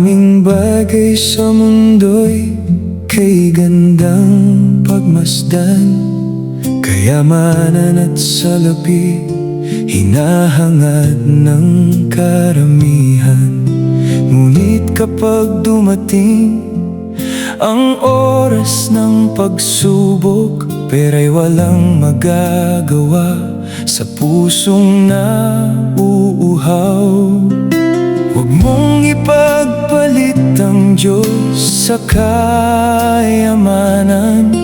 Maraming bagay sa mundo'y kay gandang pagmasdan, kayamanan at salapi hinahangad ng karamihan. Ngunit kapag dumating ang oras ng pagsubok, pera'y walang magagawa sa pusong nauuhaw. Huwag mong ipagpalit ang Diyos sa kayamanan.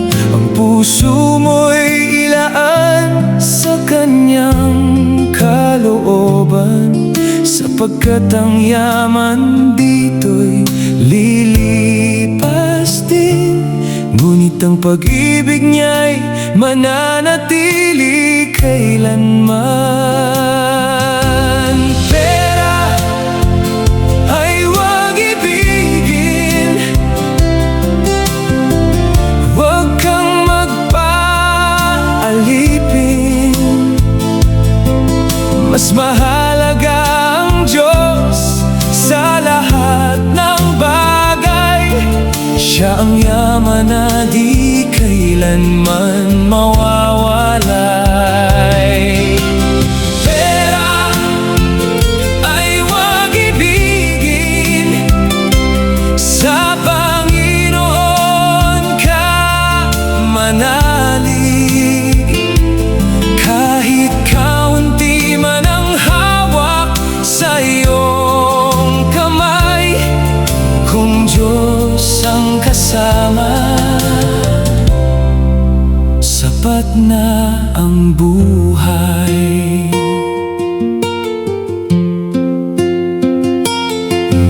Ang puso mo'y ilaan sa Kanyang kalooban, sapagkat ang yaman dito'y lilipas din. Ngunit ang pag-ibig niya'y mananatili kailanman. Pera ay huwag ibigin, huwag kang magpaalipin. Mas mahalaga ang Diyos sa lahat ng bagay. Siya ang yaman na di kailanman mawawalay. Pera ay huwag ibigin, sa Panginoon ka manalig. Kahit kaunti man ang hawak sa iyong kamay, kung Diyos ang kasama, sapat na ang buhay.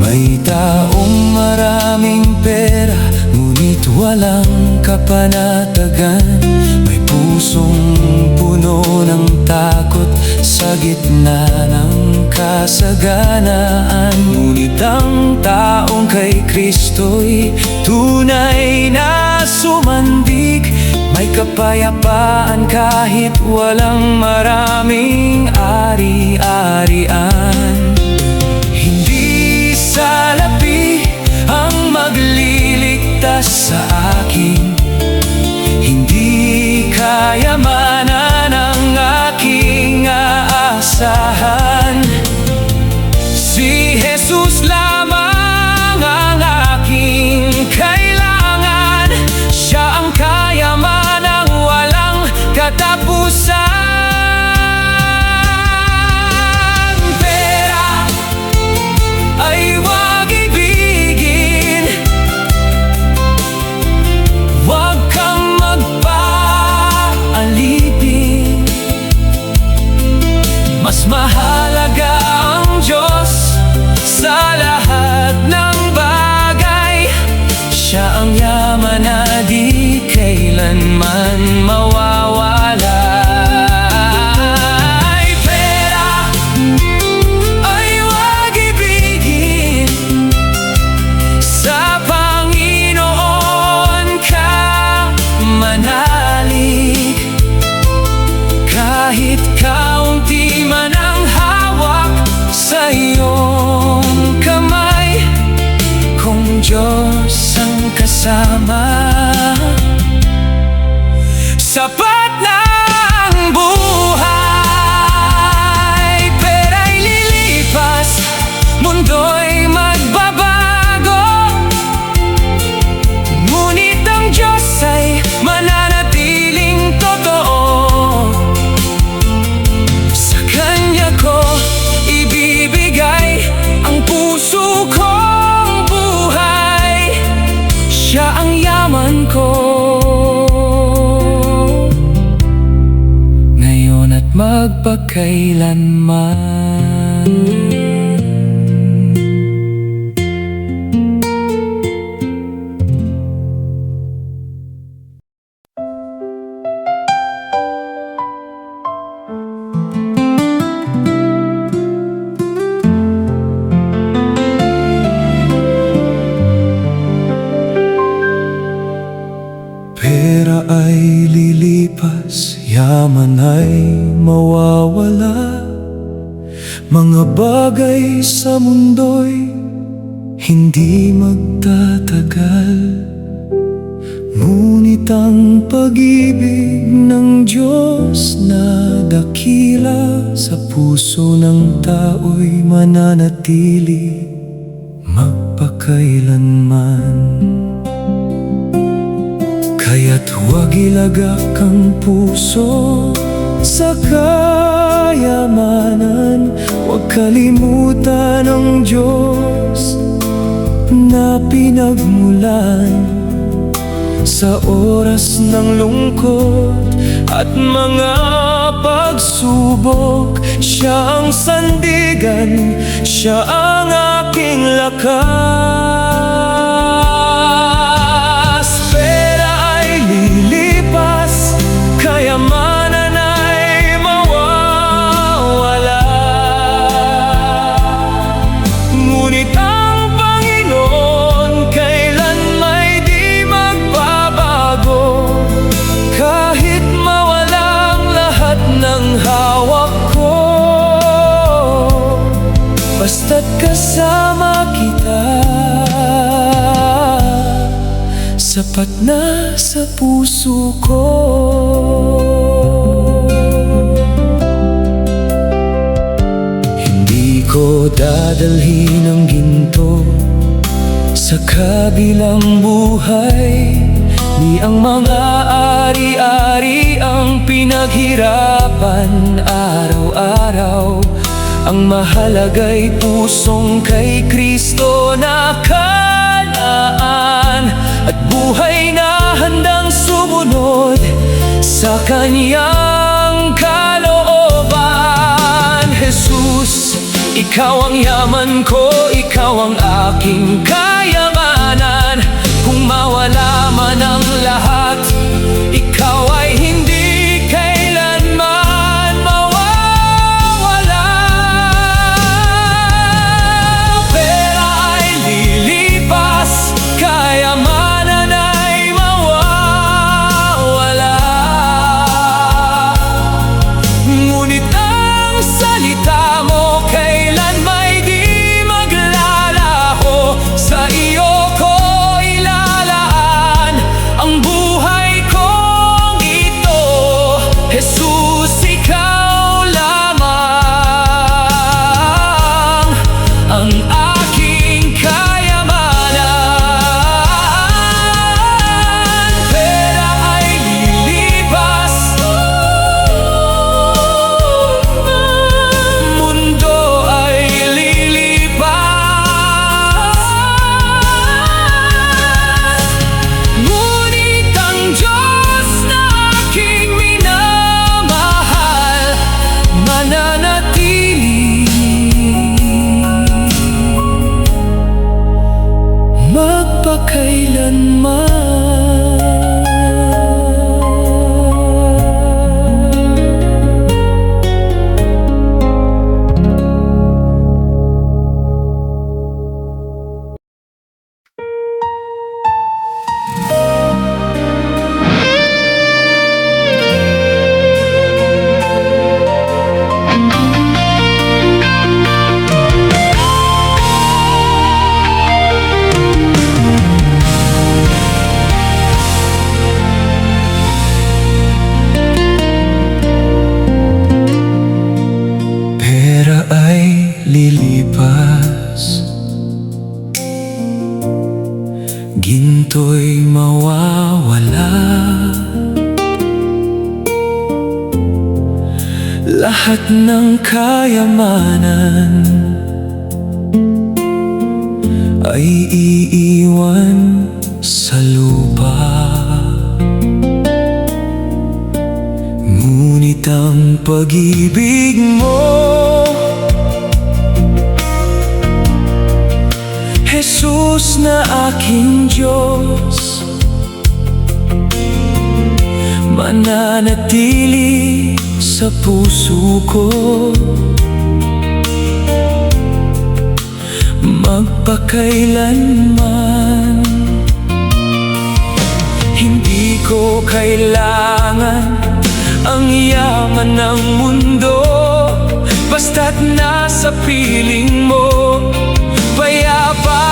May taong maraming pera, ngunit walang kapanatagan. May pusong puno ng takot sa gitna ng kasaganaan. Ngunit ang taong kay Kristo'y tunay na sumandig. May kapayapaan kahit walang maraming ari-arian. Hindi salapi ang magliligtas sa akin, hindi kayamanan ang aking aasahan. Si Jesus lamang ang aking kailangan, siya ang kayamanang walang katapusan. Pera ay huwag ibigin, huwag kang magpaalipin. Mas mahalaga ang Diyos sa lahat ng bagay. Siya ang yaman na di kailanman mawawalay. Pera ay huwag ibigin, sa Panginoon ka manalig. Kahit kaunti man ang hawak sa iyong kamay, kung Diyos ang kasama, sapat na ang buhay. Pera'y lilipas, mundo'y magbabago, ngunit ang Diyos ay mananatiling totoo. Sa Kanya ko ibibigay ang puso kong buhay. Siya ang yaman ko, ngayon at magpakailanman. Pera ay lilipas, yaman ay mawawala. Mga bagay sa mundo'y hindi magtatagal. Ngunit ang pag-ibig ng Diyos na dakila sa puso ng tao'y mananatili magpakailanman. Kaya't huwag ilagak ang puso sa kayamanan. Huwag kalimutan ang Diyos na pinagmulan. Sa oras ng lungkot at mga pagsubok, Siya ang sandigan, Siya ang aking lakas. Pera ay lilipas, kayamanan ay mawawala. Ngunit ang Panginoon kailan may di magbabago. Kahit mawalang lahat ng hawak ko, basta't kasama kita, sapat na sa puso ko. Hindi ko dadalhin ang ginto sa kabilang buhay, ni ang mga ari-ari ang pinaghirapan araw-araw. Ang mahalaga'y pusong kay Kristo nakalaan, at buhay na handang sumunod sa Kanyang kalooban. Jesus, Ikaw ang yaman ko, Ikaw ang aking kayamanan. Kung mawala man ang lahat, Ikaw ay hindi kailanman mawawala. Pera ay lilipas, kayamanan ay mawawala. Ngunit ang salita mo kailan may di maglalaho. Sa iyo ko ilalaan ang buhay kong ito. Jesus, Ikaw lamang ang aking kayamanan. Pera ay lilipas, mundo ay lilipas, ngunit ang Diyos na aking minamahal mananatili Pera ay lilipas, ginto'y mawawala. Lahat ng kayamanan ay iiwan sa lupa. Ngunit ang pag-ibig mo, Jesus na aking Diyos, mananatili sa puso ko. Magpakailanman, hindi ko kailangan ang yaman ng mundo, basta't nasa piling mo, payapa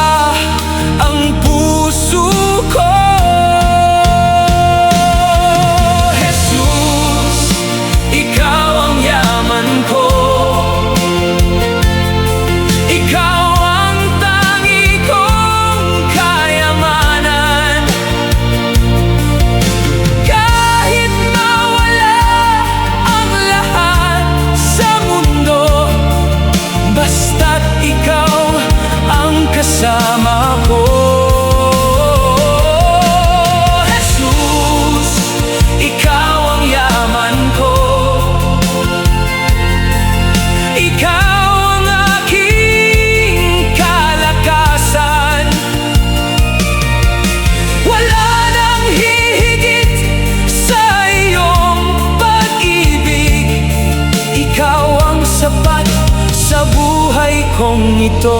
ito.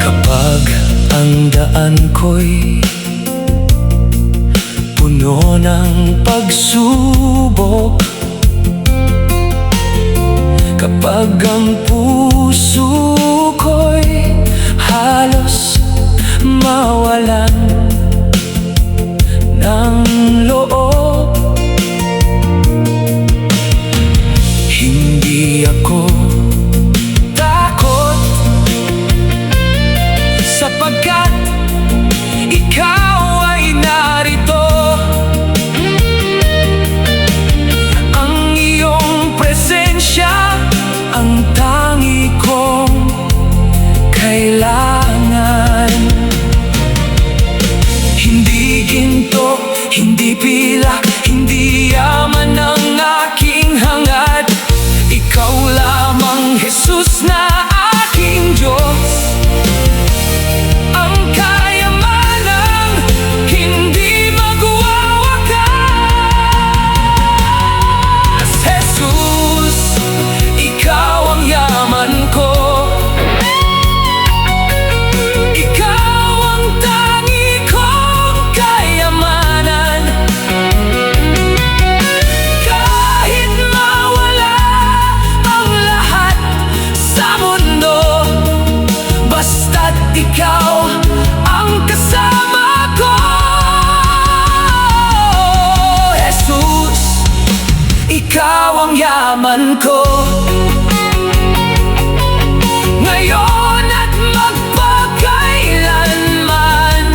Kapag ang daan ko'y puno ng pagsubok, kapag ang puso ko'y halos mawalan ng loob, hindi ako takot, sapagkat ikaw ay narito. Ang iyong presensya ang tangi kong kailangan. Hindi ginto, hindi pilak, hindi yaman ang aking hangad. Ikaw lamang, Jesus, na aking Diyos. Ang kayamanang hindi magwawakas. Jesus, ikaw ang yaman ko. Ikaw ang tangi kong kayamanan. Kahit mawala ang lahat sa mundo, basta't ikaw ang kasama ko. Jesus, ikaw ang yaman ko, ngayon at magpakailanman.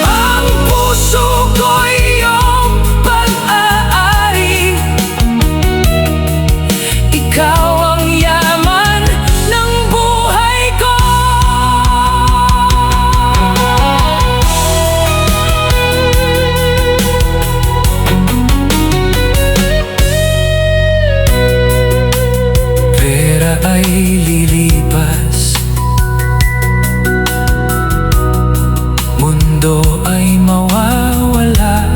Ang puso ko'y iyong pag-aari. Ikaw ang yaman ng buhay ko. Pera ay lilipas, mundo ay mawawala,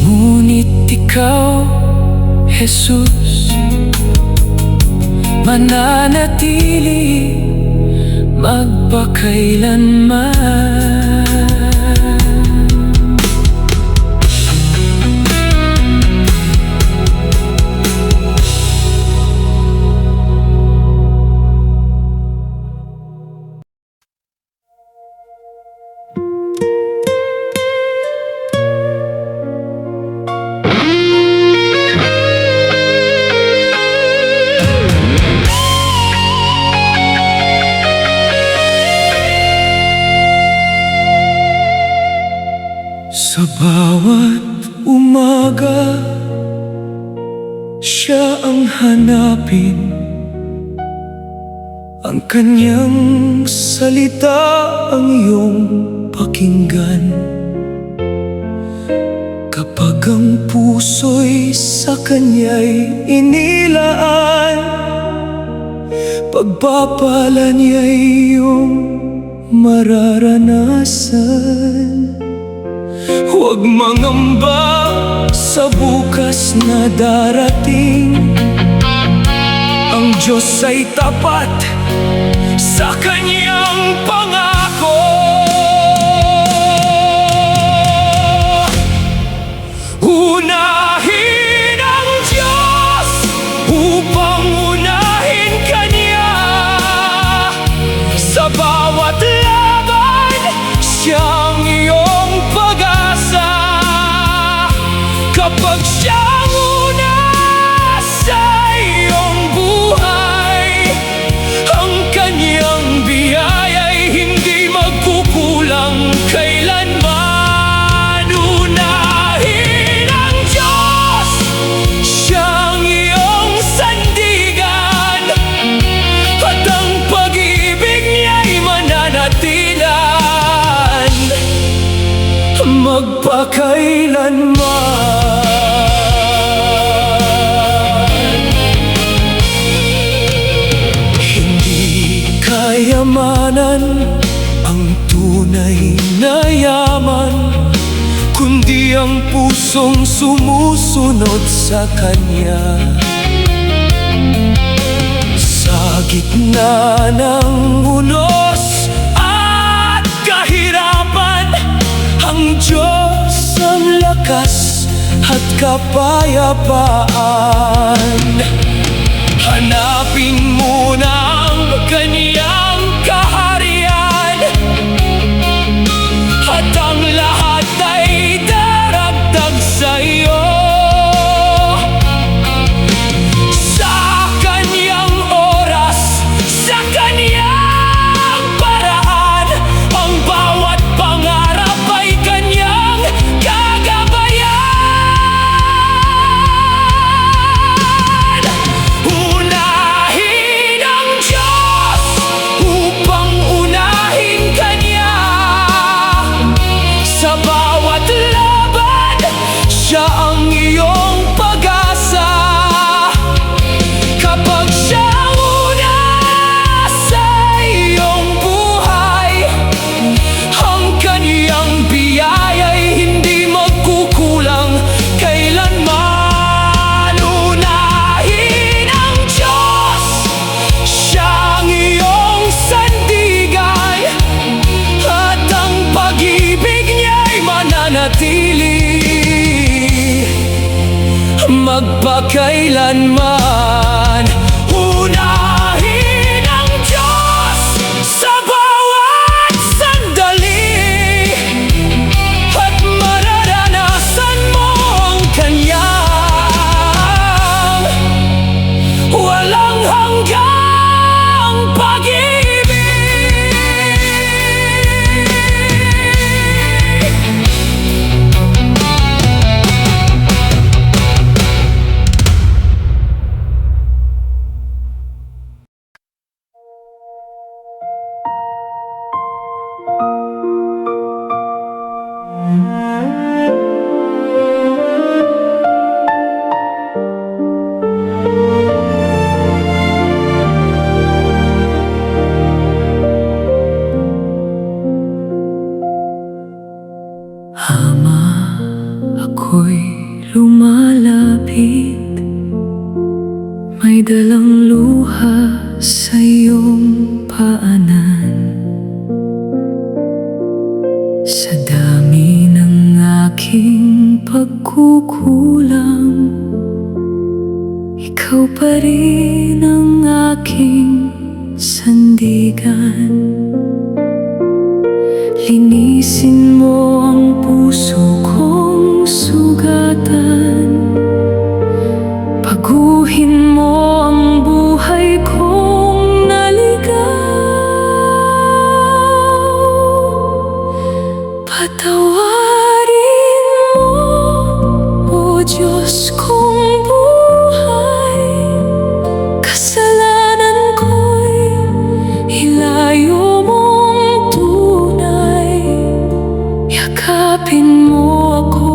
ngunit ikaw, Jesus, mananatili magpakailanman. Sa bawat umaga, siya ang hanapin. Ang kanyang salita ang iyong pakinggan. Kapag ang puso'y sa kanya'y inilaan, pagpapala niya'y iyong mararanasan. Huwag mangamba sa bukas na darating. Ang Diyos ay tapat sa kanyang pangako. Unahin ang Diyos upang unahin kanya. Sa bawat laban, siyang iyong pag-asa. Kapag siyang una sa iyong buhay, ang kanyang biyaya'y hindi magkukulang kailanman. Unahin ang Diyos, siyang iyong sandigan, at ang pag-ibig niya'y mananatilan magpakailanman. Kayamanan ang tunay na yaman, pusong sumusunod sa Kanya. Sa gitna ng unos at kahirapan, ang Diyos ang lakas at kapayapaan. Hanapin mo na ang Kaniyang kaharian, at ang lahat ay daragdag sa iyo. Sa Kaniyang oras, sa Kaniyang paraan, ang bawat pangarap ay Kaniyang gagabayan. Unahin ang Diyos upang unahin Kanya. Sa bawat laban, Siya ang iyong pag-asa. Kapag Siya ang una sa iyong buhay, ang Kaniyang biyaya'y hindi magkukulang kailanman. Unahin ang Diyos, Siya ang iyong sandigan, at ang pag-ibig Niya'y mananatili magpakailanman. Unahin ang Diyos sa bawat sandali, at mararanasan mo ang Kanyang walang hanggang pag-ibig. Ama, ako'y lumalapit, may dalang luha sa iyong paanan. Sa dami ng aking pagkukulang, ikaw pa rin ang aking sandigan. Linisin mo ang puso kong sugatan, baguhin mo ang buhay kong naligaw. Patawarin mo, o Diyos kong buhay, kasalanan ko'y ilayo mong tunay. Yakapin mo ako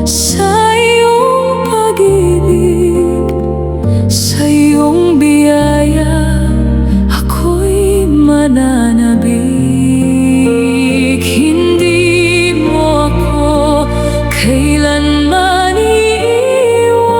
sa iyong pag-ibig, sa iyong biyaya ako'y mananabik. Hindi mo ako kailanman iiwan.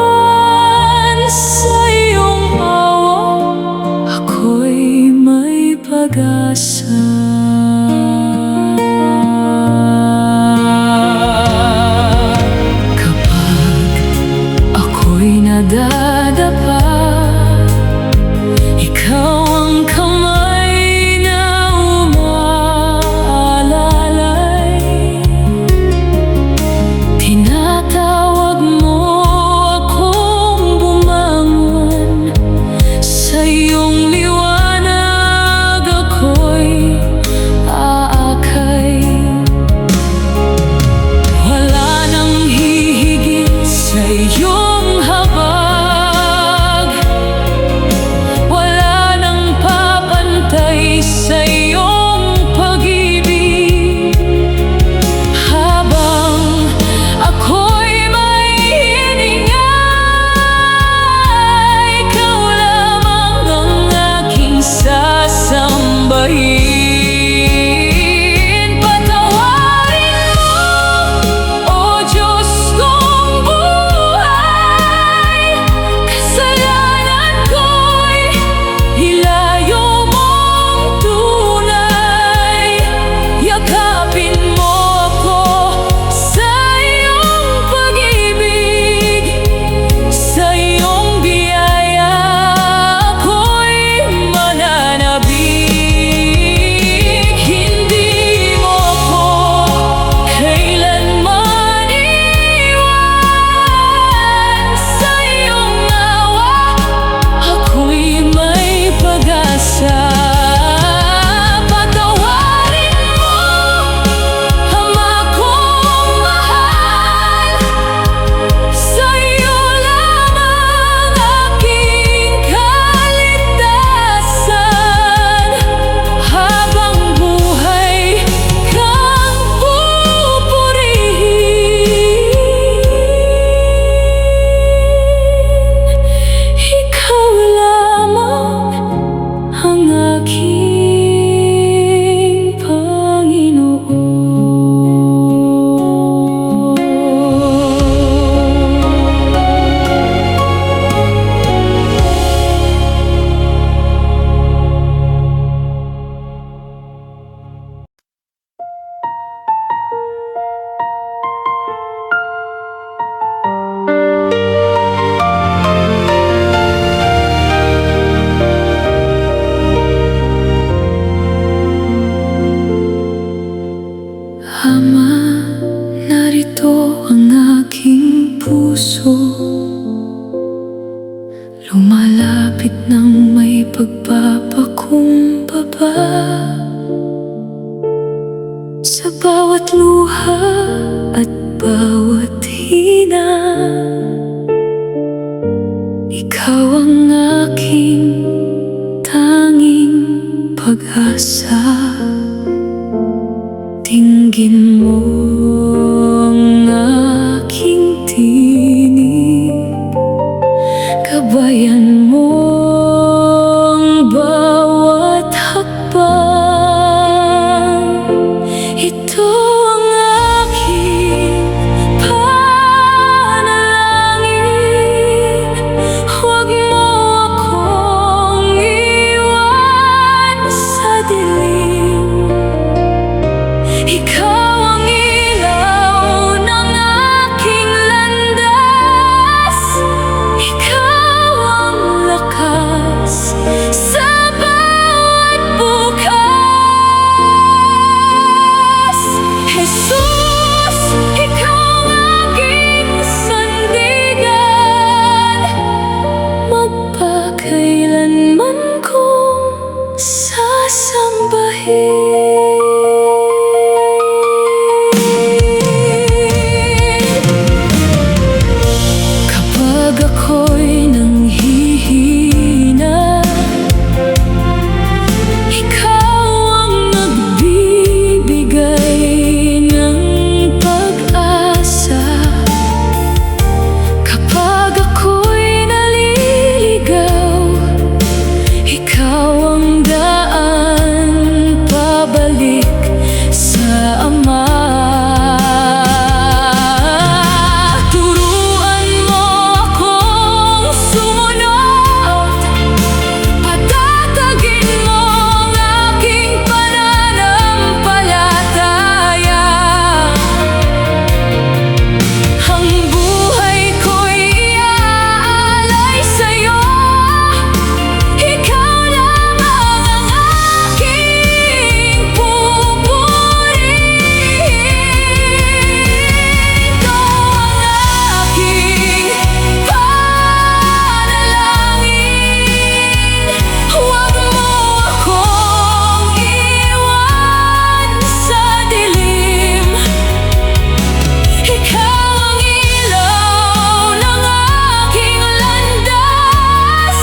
ng may pagpapakumbaba. Sa bawat luha at bawat hina, ikaw ang aking tanging pag-asa. Dinggin mo ang aking tinig, gabayan mo ang bawat hakbang. Ito ang aking panalangin, huwag mo akong iwan sa dilim. Ikaw ang ilaw ng aking landas, ikaw ang lakas sa bawat bukas. Jesus, ikaw ang aking sandigan, magpakailanman kong sasambahin. Kapag ako'y nanghihina, ikaw ang nagbibigay ng pag-asa. Kapag ako'y naliligaw, ikaw ang daan pabalik sa Ama. Turuan mo akong sumunod, patatagin mo ang aking pananampalataya. Ang buhay ko'y iaalay sa'yo, ikaw lamang ang aking pupurihin. Ito ang aking panalangin, huwag mo akong iwan sa dilim. Ikaw ang ilaw ng aking landas,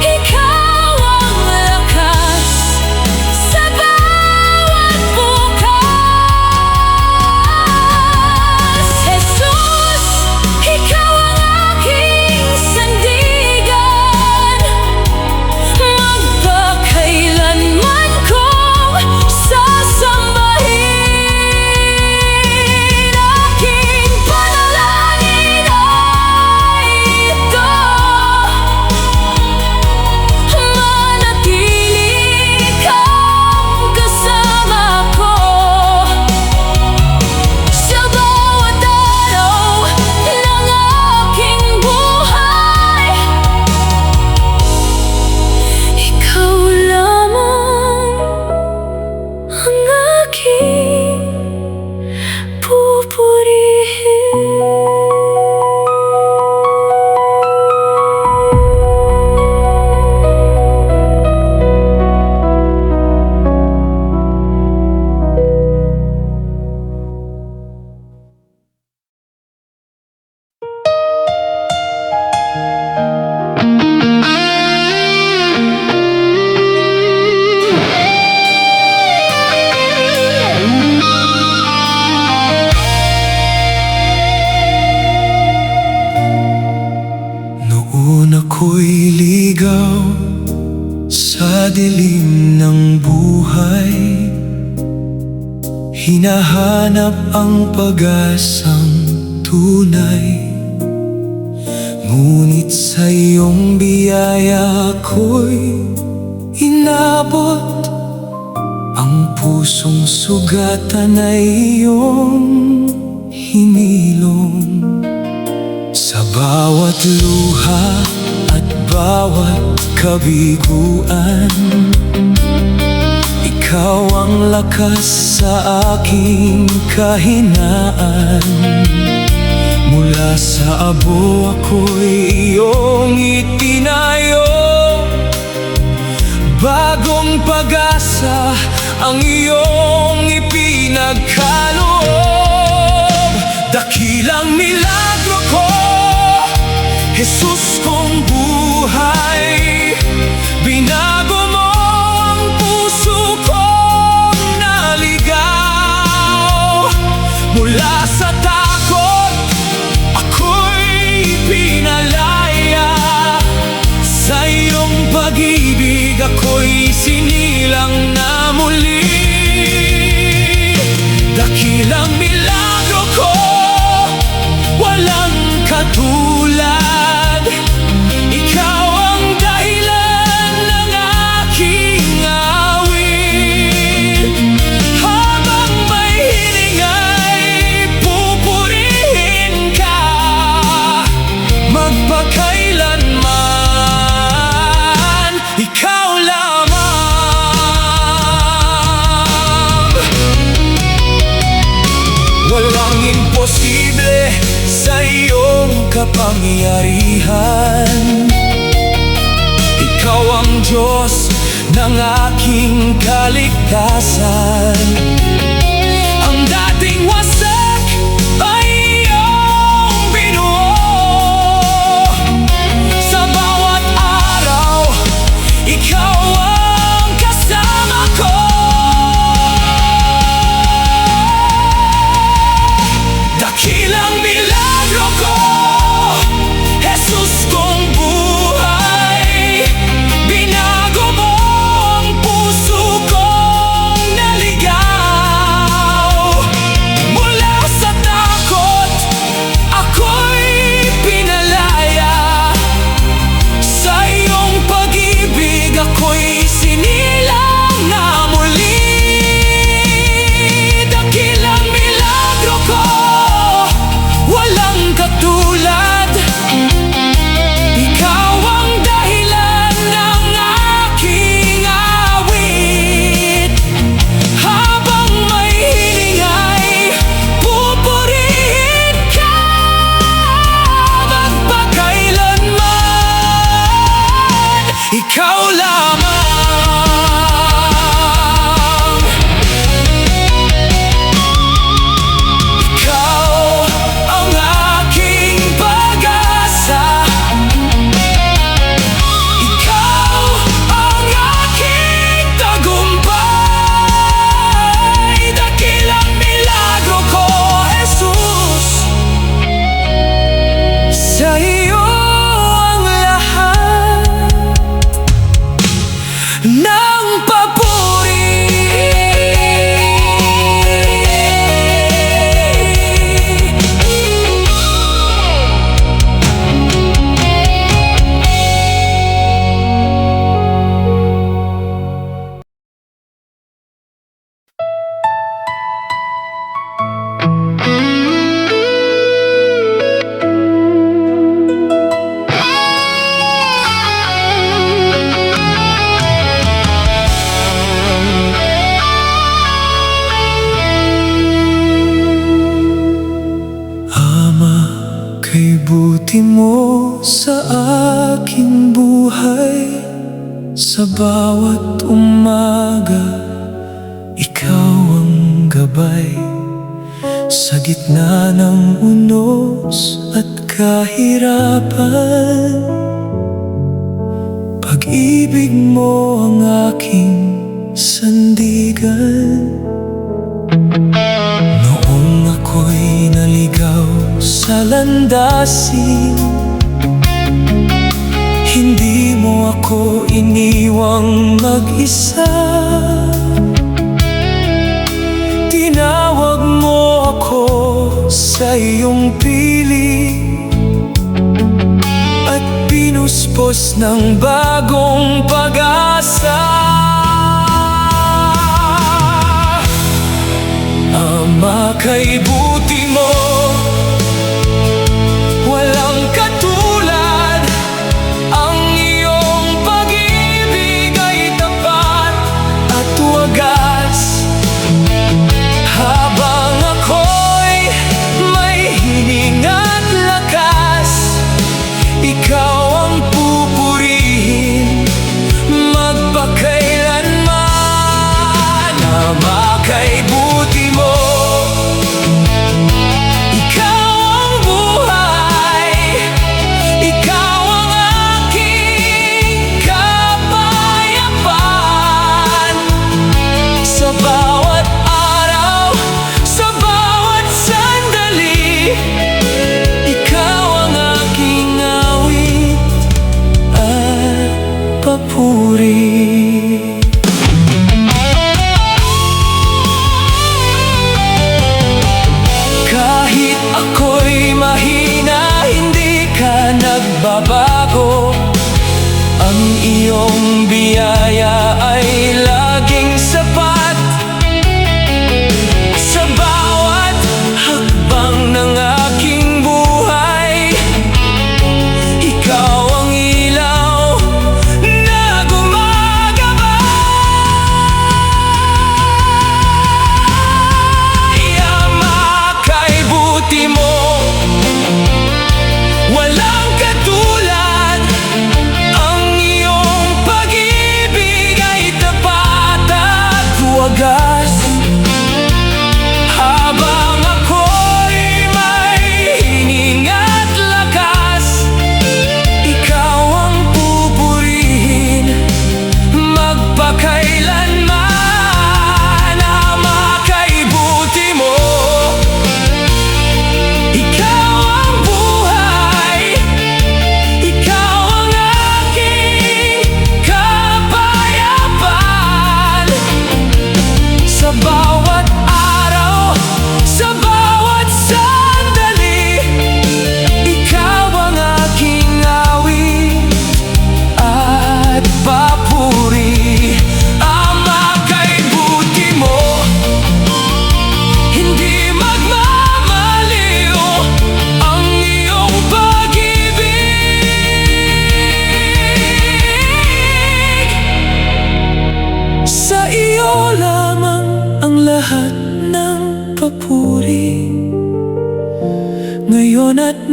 ikaw ang lakas sa bawat bukas. Jesus, ikaw ang aking sandigan, magpakailanman kong sasambahin. Aking panalangin ay ito, manatili kang kasama ko sa bawat araw ng aking buhay. Ikaw lamang ang aking Noon ako'y ligaw sa dilim ng buhay, hinahanap ang pag-asang tunay. Ngunit sa iyong biyaya ako'y inabot, ang pusong sugatan ay iyong hinilom. Sa bawat luha at bawat kabiguan, ikaw ang lakas sa aking kahinaan. Mula sa abo ako'y iyong itinayo, pag-asa ang iyong ipinagkaloob. Dakilang milagro ko, Jesus kong buhay. Binago mo ang puso kong naligaw. Mula sa takot, ako'y pinalaya. Sa iyong pag-ibig, ako'y sinilang na muli. Dakilang milagro ko, walang katulad. Ikaw ang dahilan ng aking awit. Habang may hiningay, pupurihin ka magpakailanman. Ikaw lamang. Walang imposible sa iyong kapangyarihan. Ikaw ang Diyos ng aking kaligtasan. Ang dating wasak ay iyong binuo. Sa bawat araw, ikaw ang kasama ko. Dakilang milagro ko, Jesus kong buhay. Binago mo ang puso kong naligaw. Mula sa takot, ako'y pinalaya. Sa iyong pag-ibig, ako'y sinilang na muli. Dakilang milagro ko, walang katulad. Ikaw ang dahilan ng aking awit. Habang may hiningay, pupurihin ka magpakailanman. Ikaw lamang. Ikaw ang aking pag-asa. Ikaw ang aking tagumpay. Dakilang milagro ko, Jesus. Sa iyo ang lahat ng papuri. Ama, kay buti mo sa aking buhay. Sa bawat umaga, ikaw ang gabay. Sa gitna ng unos at kahirapan, pag-ibig mo ang aking sandigan. Noong ako'y naligaw sa landasin, hindi mo ako iniwang mag-isa. Tinawag mo ako sa iyong piling at pinuspos ng bagong pag-asa. Ama, kay buti mo, walang katulad. Ang iyong pag-ibig ay tapat at wagas. Habang ako'y may hininga't lakas, ikaw ang pupurihin magpakailanman.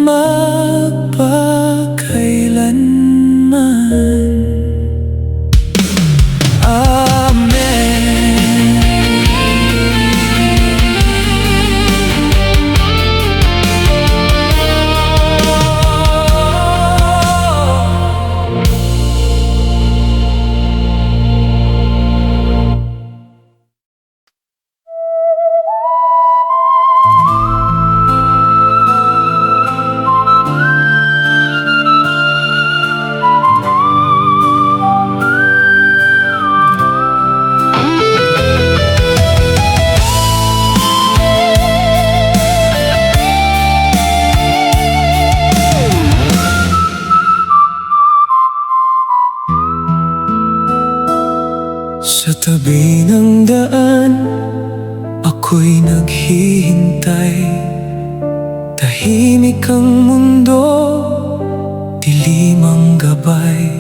magpakailanman. Sa tabi ng daan, ako'y naghihintay. Tahimik ang mundo, dilim ang gabay.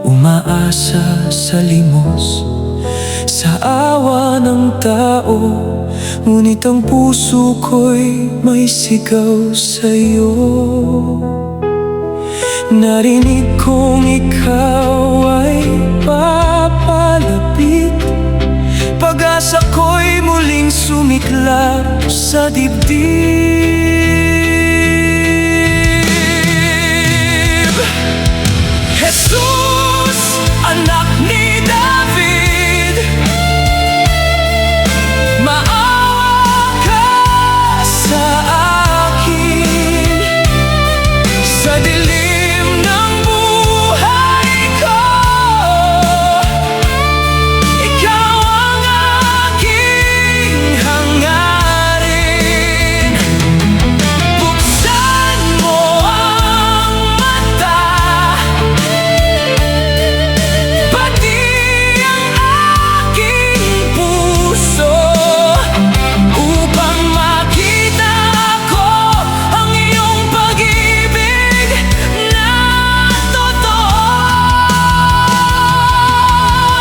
Umaasa sa limos, sa awa ng tao. Ngunit ang puso ko'y may sigaw sa'yo. Narinig kong ikaw ay papalapit. Pag-asa ko'y muling sumiklab sa dibdib. Jesus, anak ni David, maawa ka sa akin. Sa dilim ng buhay ko, ikaw ang aking hangarin. Buksan mo ang mata, pati ang aking puso, upang makita ko ang iyong pag-ibig na totoo.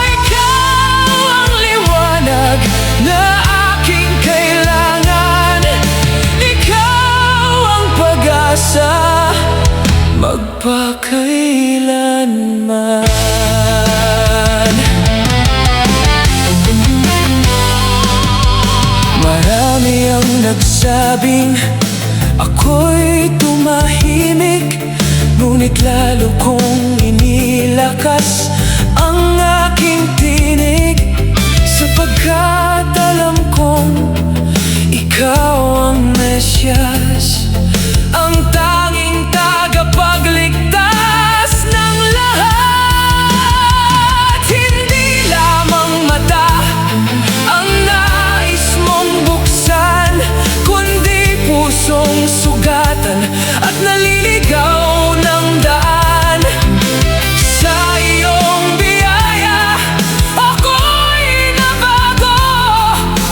Ikaw ang liwanag na aking kailangan. Ikaw ang pag-asa magpakailanman. Marami ang nagsabing ako'y tumahimik, ngunit lalo kong inilakas ang aking tinig, sapagkat alam kong ikaw ang Mesyas, ang tanging tagapagligtas ng lahat. Hindi lamang mata ang nais mong buksan, kundi pusong sugatan at naliligaw ng daan. Sa iyong biyaya, ako'y nabago.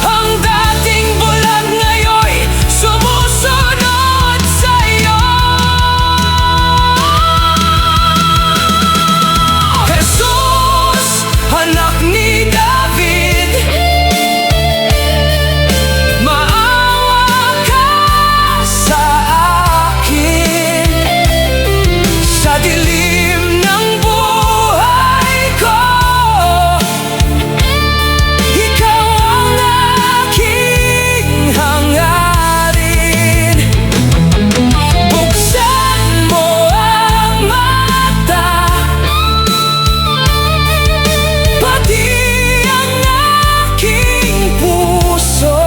Ang dating bulag ngayon'y sumusunod sa'yo. Jesus, anak ni David, maawa ka sa akin. Sa dilim ng buhay ko, ikaw ang aking hangarin. Buksan mo ang mata, pati ang aking puso,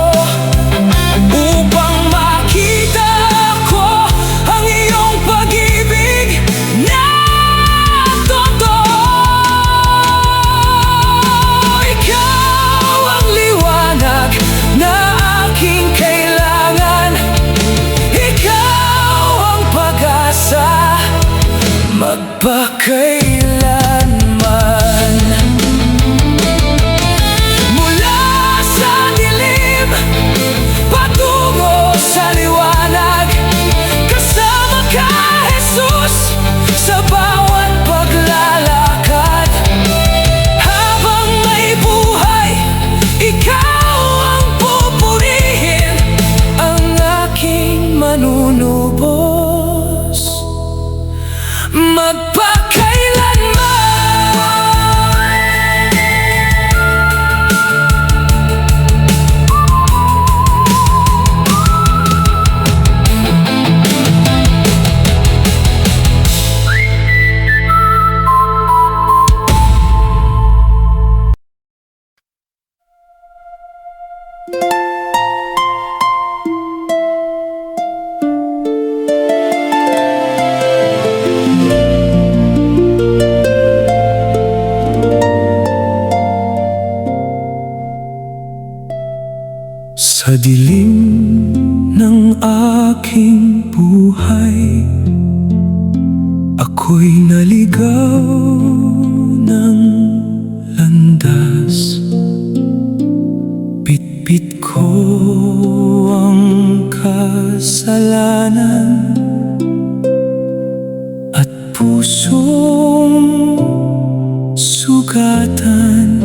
upang makita ko ang iyong pag-ibig na totoo. Ikaw ang liwanag na aking kailangan. Ikaw ang pag-asa magpakailanman. Mula sa dilim patungo sa liwanag, kasama ka, Jesus, sa bawat paglalakad. Habang may buhay, ikaw ang pupurihin, ang aking manunubo. Sa dilim ng aking buhay, ako'y naligaw ng landas. Bitbit ko ang kasalanan at pusong sugatan.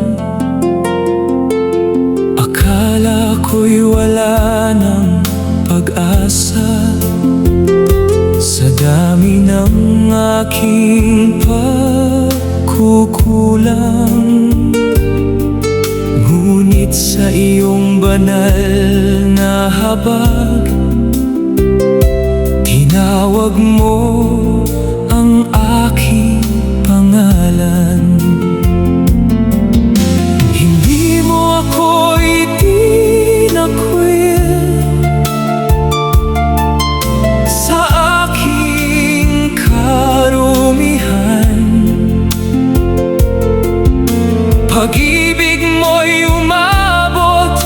Akala ko'y wala ng pag-asa sa dami ng aking pagkukulang. Ngunit sa iyong banal na habag, tinawag mo ang aking pangalan. Hindi mo ako itinakwil sa aking karumihan. Pag-ibig mo'y umabot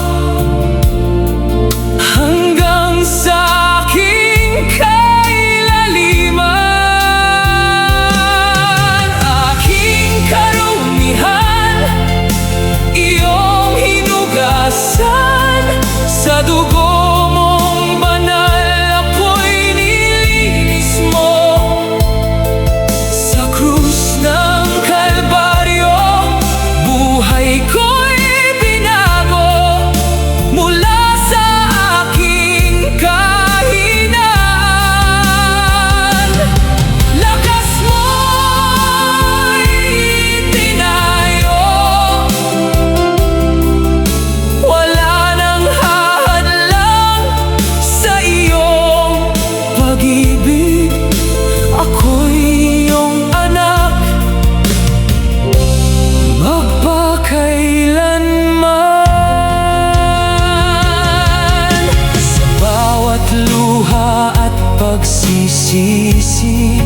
hanggang sa aking kailaliman. Aking karumihan, iyong hinugasan. Sa dugo mong banal, ako'y nilinis mo. Sa krus ng Kalbaryo, buhay ko'y binago. Mula sa aking kahinaan, lakas mo'y itinayo. Wala nang hahadlang sa iyong pag-ibig. Ako'y iyong anak, magpakailanman. Sa bawat luha at pagsisisi,